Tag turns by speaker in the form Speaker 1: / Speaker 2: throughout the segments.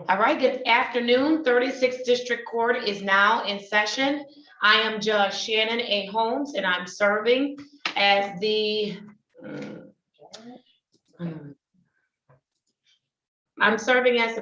Speaker 1: All right, good afternoon. 36th District Court is now in session. I am Judge Shannon A. Holmes, and I'm serving as the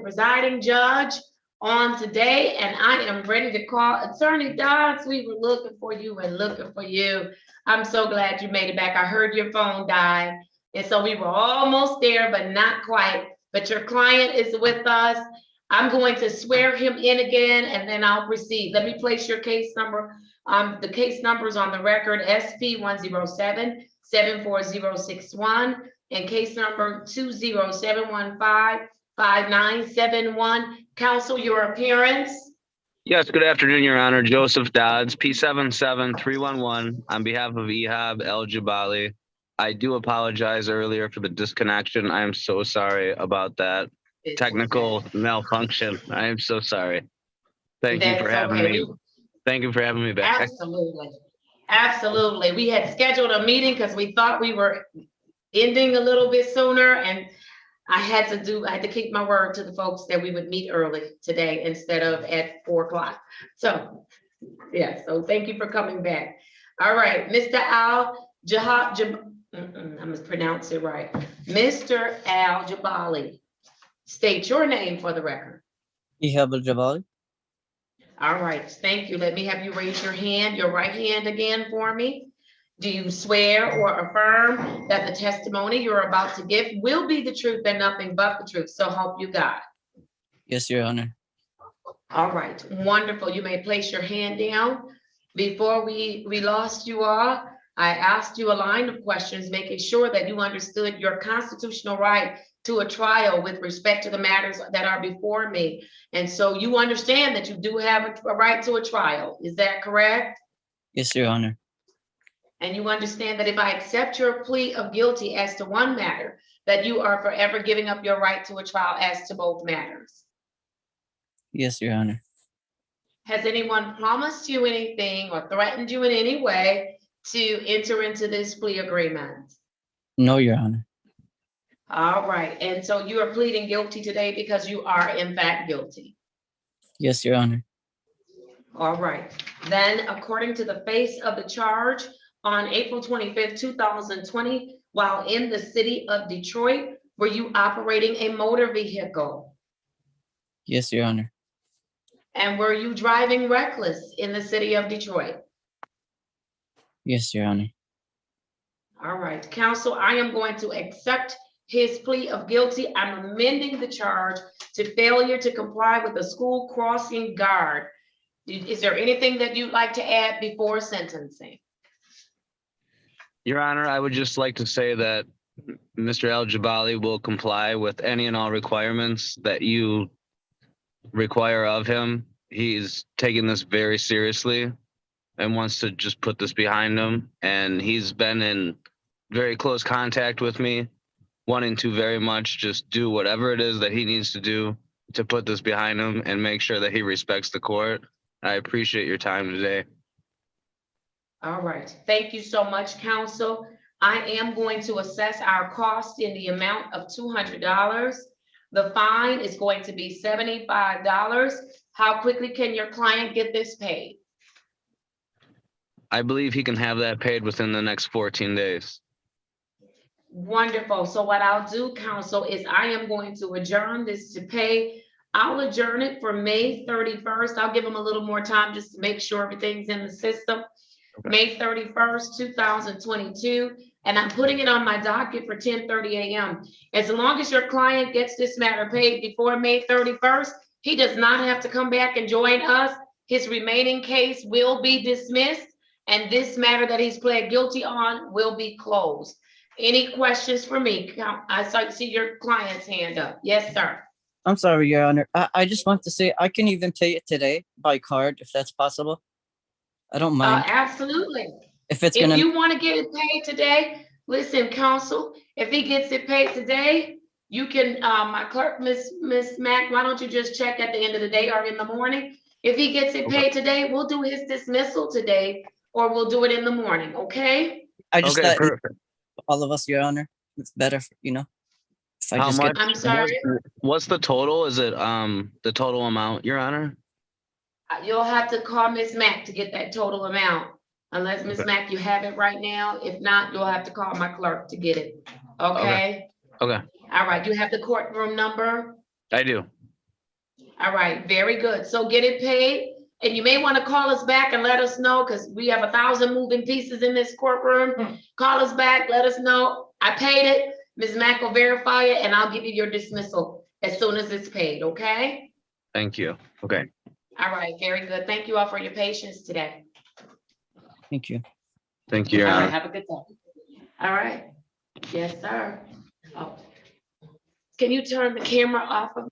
Speaker 1: presiding judge on today, and I am ready to call Attorney Dodds. We were looking for you and looking for you. I'm so glad you made it back. I heard your phone die, and so we were almost there, but not quite. But your client is with us. I'm going to swear him in again, and then I'll proceed. Let me place your case number. The case number is on the record, SP 107-74061, and case number 207155971. Counsel, your appearance.
Speaker 2: Yes, good afternoon, Your Honor. Joseph Dodds, P77311, on behalf of Ehab El Jabali. I do apologize earlier for the disconnection. I am so sorry about that technical malfunction. I am so sorry. Thank you for having me. Thank you for having me back.
Speaker 1: Absolutely. Absolutely. We had scheduled a meeting because we thought we were ending a little bit sooner, and I had to keep my word to the folks that we would meet early today instead of at 4 o'clock. So, yeah, so thank you for coming back. All right, Mr. I'm gonna pronounce it right. Mr. Al Jabali, state your name for the record.
Speaker 3: Ehab El Jabali.
Speaker 1: All right, thank you. Let me have you raise your hand, your right hand again for me. Do you swear or affirm that the testimony you're about to give will be the truth and nothing but the truth? So help you God.
Speaker 3: Yes, Your Honor.
Speaker 1: All right, wonderful. You may place your hand down. Before we lost you all, I asked you a line of questions, making sure that you understood your constitutional right to a trial with respect to the matters that are before me. And so you understand that you do have a right to a trial. Is that correct?
Speaker 3: Yes, Your Honor.
Speaker 1: And you understand that if I accept your plea of guilty as to one matter, that you are forever giving up your right to a trial as to both matters.
Speaker 3: Yes, Your Honor.
Speaker 1: Has anyone promised you anything or threatened you in any way to enter into this plea agreement?
Speaker 3: No, Your Honor.
Speaker 1: All right. And so you are pleading guilty today because you are in fact guilty.
Speaker 3: Yes, Your Honor.
Speaker 1: All right. Then, according to the face of the charge, on April 25th, 2020, while in the city of Detroit, were you operating a motor vehicle?
Speaker 3: Yes, Your Honor.
Speaker 1: And were you driving reckless in the city of Detroit?
Speaker 3: Yes, Your Honor.
Speaker 1: All right, counsel, I am going to accept his plea of guilty. I'm amending the charge to failure to comply with the school crossing guard. Is there anything that you'd like to add before sentencing?
Speaker 2: Your Honor, I would just like to say that Mr. El Jabali will comply with any and all requirements that you require of him. He's taking this very seriously and wants to just put this behind him. And he's been in very close contact with me, wanting to very much just do whatever it is that he needs to do to put this behind him and make sure that he respects the court. I appreciate your time today.
Speaker 1: All right, thank you so much, counsel. I am going to assess our cost in the amount of $200. The fine is going to be $75. How quickly can your client get this paid?
Speaker 2: I believe he can have that paid within the next 14 days.
Speaker 1: Wonderful. So what I'll do, counsel, is I am going to adjourn this to pay. I'll adjourn it for May 31st. I'll give him a little more time just to make sure everything's in the system. Okay. May 31st, 2022. And I'm putting it on my docket for 10:30 a.m. As long as your client gets this matter paid before May 31st, he does not have to come back and join us. His remaining case will be dismissed, and this matter that he's pled guilty on will be closed. Any questions for me? I see your client's hand up. Yes, sir.
Speaker 3: I'm sorry, Your Honor. I just want to say I can even pay it today by card if that's possible. I don't mind.
Speaker 1: Absolutely.
Speaker 3: If you
Speaker 1: want to get it paid today, listen, counsel, if he gets it paid today, you can, my clerk, Miss Mack, why don't you just check at the end of the day or in the morning? If he gets it paid today, we'll do his dismissal today, or we'll do it in the morning, okay?
Speaker 3: I just thought all of us, Your Honor, it's better, If I
Speaker 2: How
Speaker 3: just
Speaker 2: much?
Speaker 3: get,
Speaker 1: I'm sorry.
Speaker 2: What's the total? Is it the total amount, Your Honor?
Speaker 1: You'll have to call Miss Mack to get that total amount. Unless Miss
Speaker 2: Okay.
Speaker 1: Mack, you have it right now. If not, you'll have to call my clerk to get it. Okay?
Speaker 2: Okay,
Speaker 1: All right, you have the courtroom number?
Speaker 2: I do.
Speaker 1: All right, very good. So get it paid. And you may want to call us back and let us know, because we have 1,000 moving pieces in this courtroom. Call us back, let us know. I paid it. Ms. Mack will verify it, and I'll give you your dismissal as soon as it's paid, okay?
Speaker 2: Thank you. Okay.
Speaker 1: All right, very good. Thank you all for your patience today.
Speaker 3: thank you.
Speaker 2: Thank you, Your
Speaker 1: All right,
Speaker 2: Honor.
Speaker 1: have a good day. All right. Yes, sir. Oh. Can you turn the camera off of?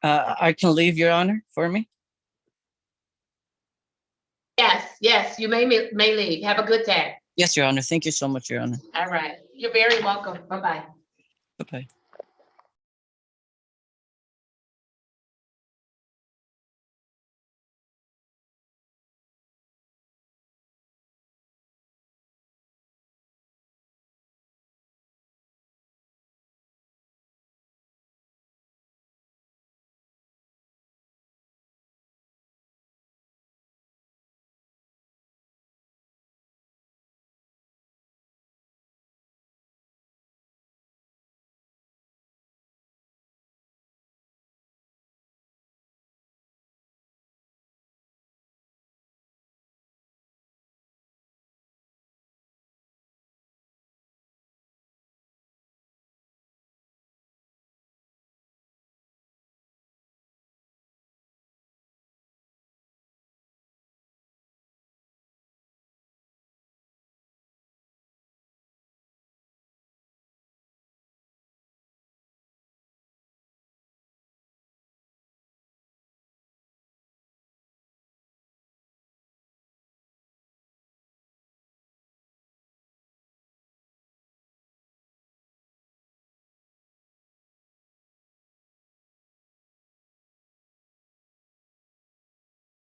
Speaker 3: I can leave, Your Honor, for me?
Speaker 1: Yes, yes, you may leave. Have a good day.
Speaker 3: Yes, Your Honor. Thank you so much, Your Honor.
Speaker 1: All right. You're very welcome. Bye-bye.
Speaker 3: Bye-bye.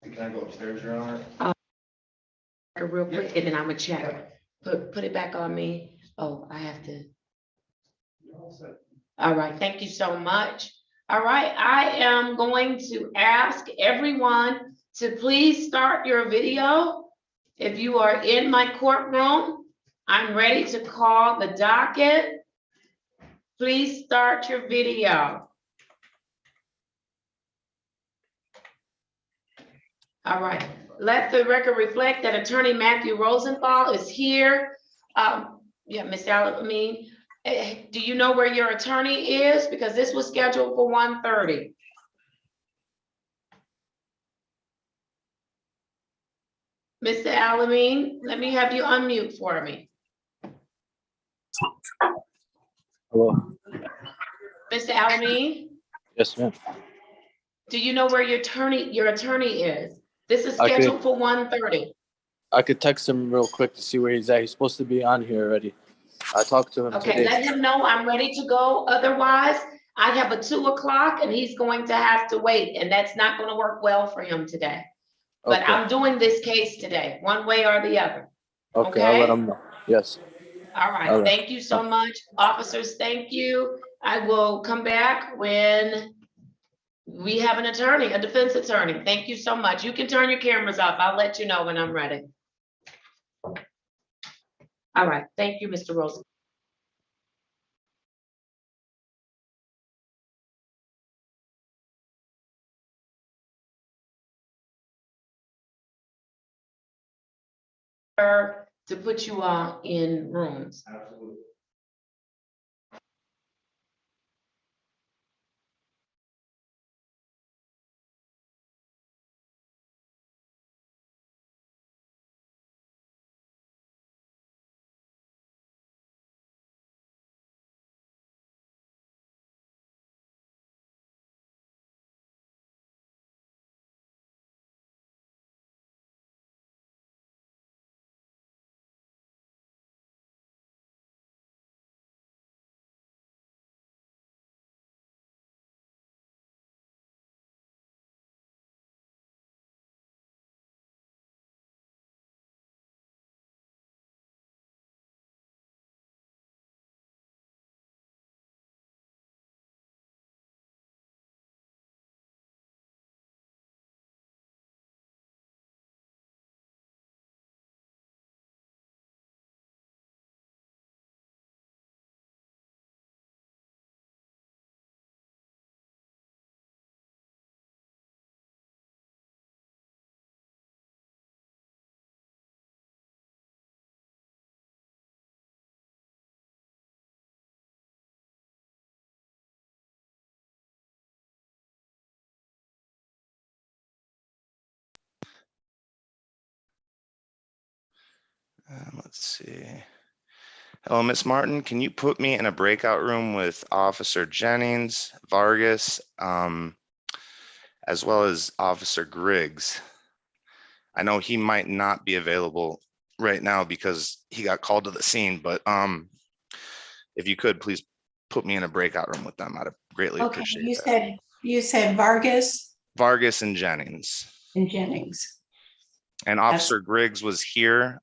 Speaker 4: Can I go upstairs, Your Honor?
Speaker 1: Real quick, and then I'm gonna check. Put it back on me. Oh, I have to. All right, thank you so much. All right, I am going to ask everyone to please start your video. If you are in my courtroom, I'm ready to call the docket. Please start your video. All right, let the record reflect that Attorney Matthew Rosenthal is here. Yeah, Ms. Alameen, do you know where your attorney is? Because this was scheduled for 1:30. Mr. Alameen, let me have you unmute for me.
Speaker 5: Hello.
Speaker 1: Mr. Alameen,
Speaker 5: Yes, ma'am.
Speaker 1: do you know where your attorney is? This is
Speaker 5: I could-
Speaker 1: scheduled for 1:30.
Speaker 5: I could text him real quick to see where he's at. He's supposed to be on here already. I talked to him
Speaker 1: Okay,
Speaker 5: today.
Speaker 1: let him know I'm ready to go. Otherwise, I have a 2 o'clock and he's going to have to wait, and that's not gonna work well for him today. But
Speaker 5: Okay.
Speaker 1: I'm doing this case today, one way or the other.
Speaker 5: Okay, I'll let
Speaker 1: okay?
Speaker 5: him know. Yes.
Speaker 1: All right,
Speaker 5: All right.
Speaker 1: thank you so much. Officers, thank you. I will come back when we have an attorney, a defense attorney. Thank you so much. You can turn your cameras off. I'll let you know when I'm ready. All right, thank you, Mr. Rosen. To put you all in rooms.
Speaker 4: Absolutely.
Speaker 6: Let's see. Hello, Miss Martin. Can you put me in a breakout room with Officer Jennings, Vargas, as well as Officer Griggs? I know he might not be available right now because he got called to the scene, but if you could, please put me in a breakout room with them. I'd greatly
Speaker 7: Okay,
Speaker 6: appreciate
Speaker 7: you
Speaker 6: that.
Speaker 7: said Vargas
Speaker 6: Vargas and Jennings.
Speaker 7: and Jennings.
Speaker 6: And Officer Griggs was here.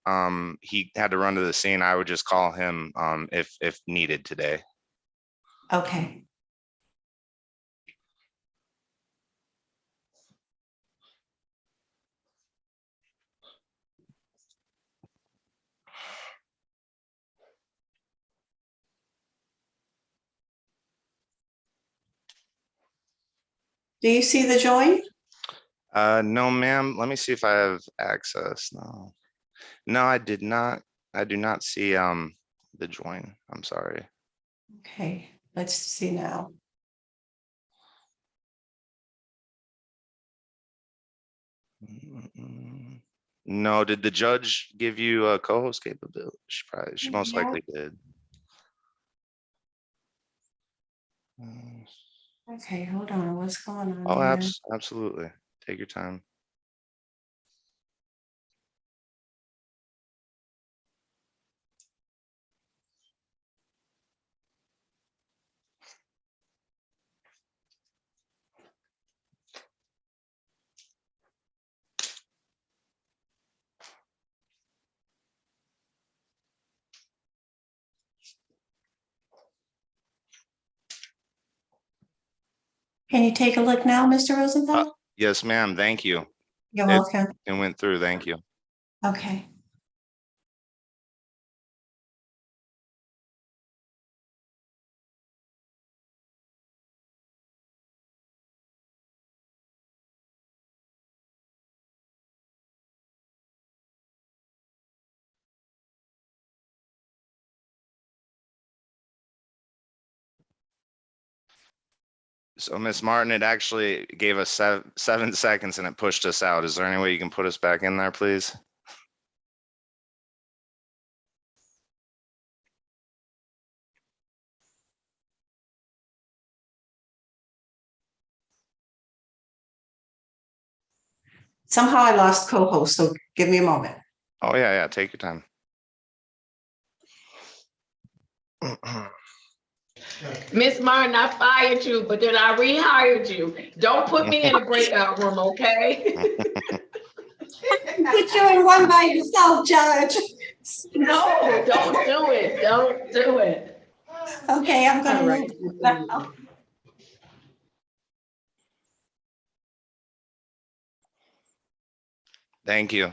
Speaker 6: He had to run to the scene. I would just call him if needed today.
Speaker 7: Okay. Do you see the join?
Speaker 6: No, ma'am. Let me see if I have access. No, I did not. I do not see the join. I'm sorry.
Speaker 7: Okay, let's see now.
Speaker 6: No, did the judge give you a co-host capability? She most
Speaker 7: No.
Speaker 6: likely did.
Speaker 7: Okay, hold on. What's going on
Speaker 6: Oh,
Speaker 7: here?
Speaker 6: absolutely. Take your time.
Speaker 7: Can you take a look now, Mr. Rosenthal?
Speaker 6: Yes, ma'am. Thank you.
Speaker 7: You're
Speaker 6: It
Speaker 7: welcome.
Speaker 6: went through. Thank you.
Speaker 7: Okay.
Speaker 6: So, Miss Martin, it actually gave us 7 seconds and it pushed us out. Is there any way you can put us back in there, please?
Speaker 7: Somehow I lost co-host, so give me a moment.
Speaker 6: Oh, yeah. Take your time.
Speaker 1: Miss Martin, I fired you, but then I rehired you. Don't put me in a breakout room, okay?
Speaker 7: Put you in one by yourself, Judge.
Speaker 1: No, don't do it. Don't do it.
Speaker 7: Okay, I'm
Speaker 1: All
Speaker 7: gonna
Speaker 1: right.
Speaker 7: move now.
Speaker 6: Thank you.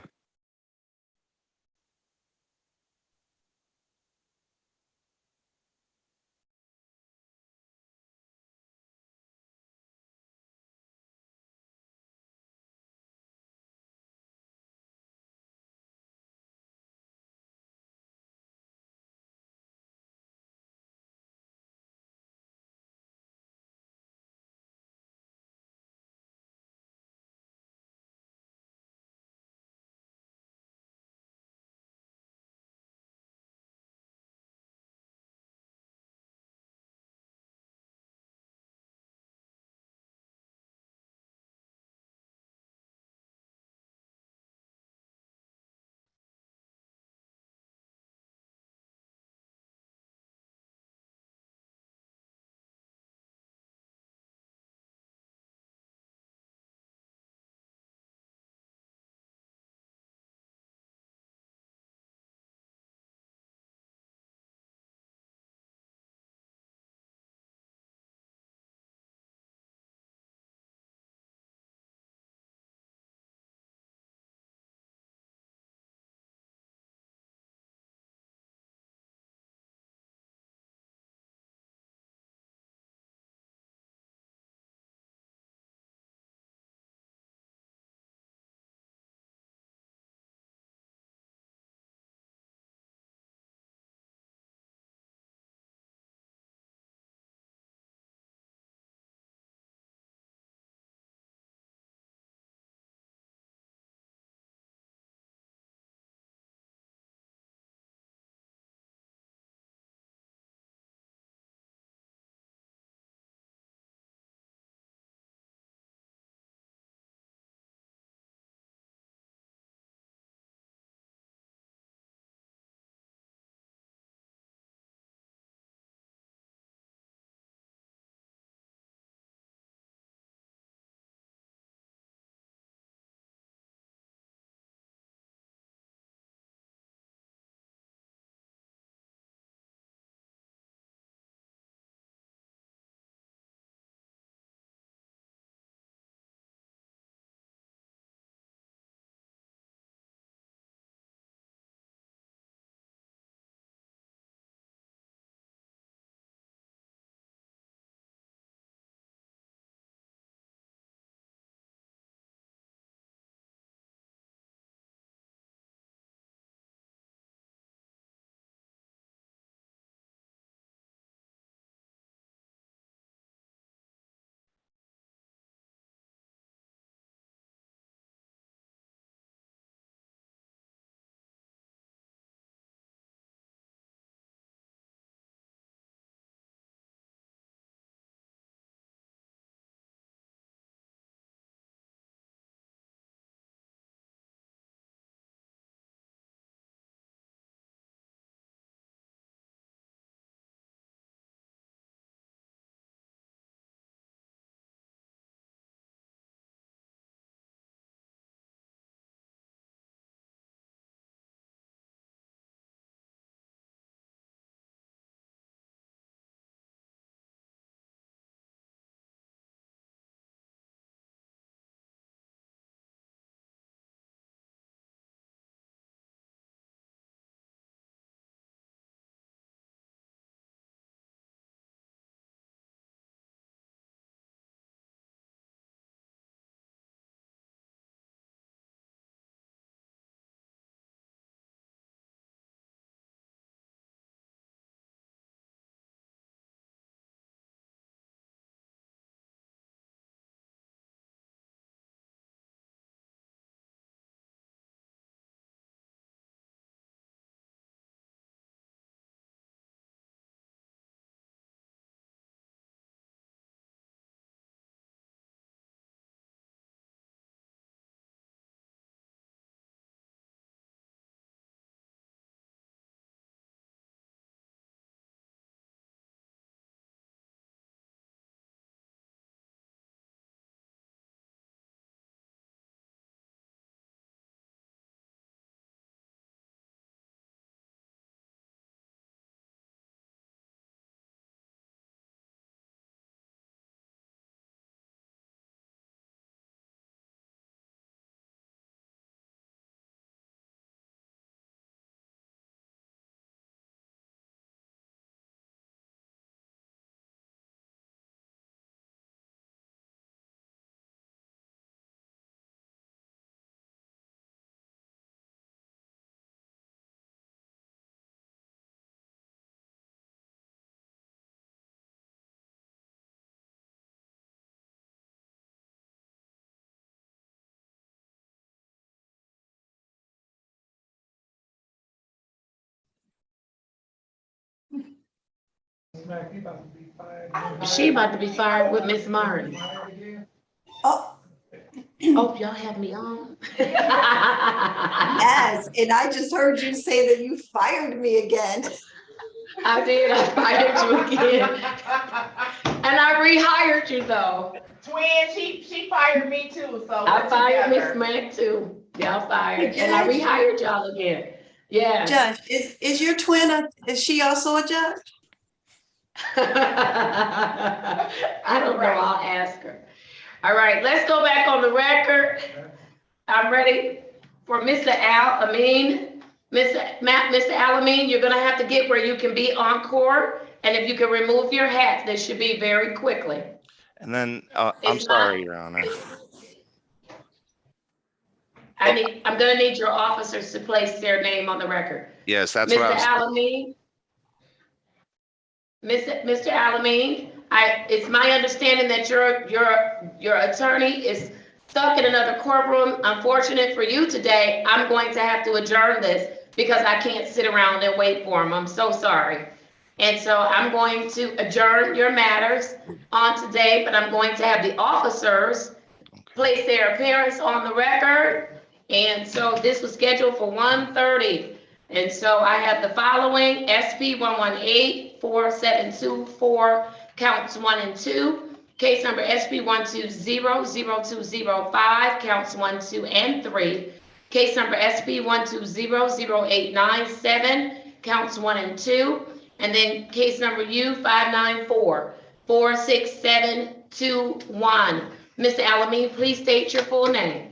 Speaker 1: She about to be fired with Miss Martin.
Speaker 7: Oh,
Speaker 1: Oh, y'all have me on?
Speaker 7: yes, and I just heard you say that you fired me again.
Speaker 1: I did, I fired you again. And I rehired you though.
Speaker 8: Twin, she fired me too, so
Speaker 1: I
Speaker 8: we're
Speaker 1: fired Miss
Speaker 8: together.
Speaker 1: Mac too. Y'all fired, and I
Speaker 7: Judge?
Speaker 1: rehired y'all again. Yes.
Speaker 7: Judge, is your twin, is she also a judge?
Speaker 1: I don't know, I'll ask her. All right, let's go back on the record. I'm ready for Mr. Al Amin. Mr. Al Amin, you're gonna have to get where you can be on court, and if you can remove your hat, this should be very quickly.
Speaker 6: And then, I'm
Speaker 1: It's not-
Speaker 6: sorry, Your Honor.
Speaker 1: I'm gonna need your officers to place their name on the record.
Speaker 6: Yes, that's what I
Speaker 1: Mr.
Speaker 6: was.
Speaker 1: Alameen? Mr. Alameen, it's my understanding that your attorney is stuck in another courtroom. Unfortunate for you today, I'm going to have to adjourn this because I can't sit around and wait for him. I'm so sorry. And so I'm going to adjourn your matters on today, but I'm going to have the officers place their appearance on the record. And so this was scheduled for 1:30. And so I have the following: SP 118-4724, counts 1 and 2. Case number SP 120-0205, counts 1, 2, and 3. Case number SP 120-0897, counts 1 and 2. And then case number U594-46721. Mr. Alameen, please state your full name.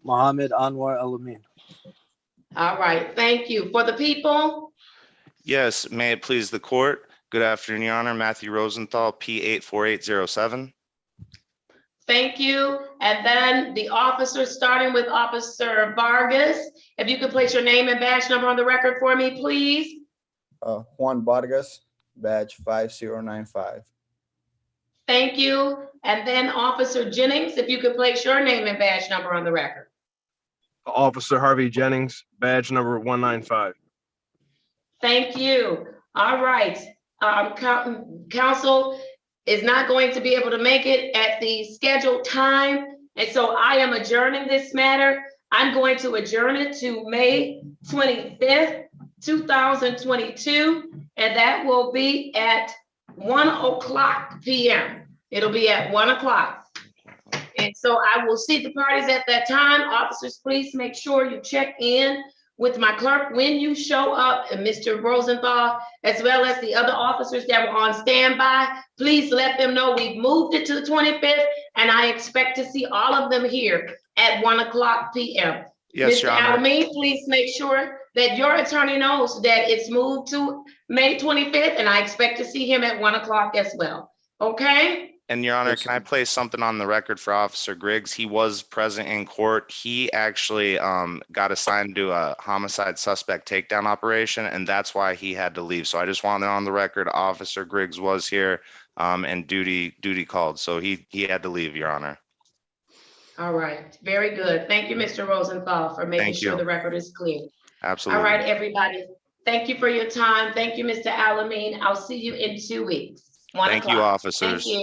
Speaker 5: Mohammed Anwar Alamin.
Speaker 1: All right, thank you. For the people,
Speaker 6: Yes, may it please the court. Good afternoon, Your Honor. Matthew Rosenthal, P84807.
Speaker 1: thank you. And then the officers, starting with Officer Vargas. If you could place your name and badge number on the record for me, please.
Speaker 9: Juan Vargas, badge 5095.
Speaker 1: Thank you. And then Officer Jennings, if you could place your name and badge number on the record.
Speaker 10: Officer Harvey Jennings, badge number 195.
Speaker 1: Thank you. All right. Council is not going to be able to make it at the scheduled time. And so I am adjourning this matter. I'm going to adjourn it to May 25th, 2022. And that will be at 1:00 p.m. It'll be at 1:00. And so I will see the parties at that time. Officers, please make sure you check in with my clerk when you show up, and Mr. Rosenthal, as well as the other officers that were on standby. Please let them know we've moved it to the 25th, and I expect to see all of them here at 1:00 p.m.
Speaker 6: Yes, Your
Speaker 1: Mr.
Speaker 6: Honor.
Speaker 1: Alameen, please make sure that your attorney knows that it's moved to May 25th, and I expect to see him at 1:00 as well. Okay?
Speaker 6: And Your Honor,
Speaker 9: Yes.
Speaker 6: can I place something on the record for Officer Griggs? He was present in court. He actually got assigned to a homicide suspect takedown operation, and that's why he had to leave. So I just wanted it on the record. Officer Griggs was here and duty called. So he had to leave, Your Honor.
Speaker 1: All right, very good. Thank you, Mr. Rosenthal, for making
Speaker 6: Thank
Speaker 1: sure
Speaker 6: you.
Speaker 1: the record is clear.
Speaker 6: Absolutely.
Speaker 1: All right, everybody. Thank you for your time. Thank you, Mr. Alameen. I'll see you in 2 weeks.
Speaker 6: Thank you,
Speaker 1: 1:00.
Speaker 6: officers.
Speaker 1: Thank you.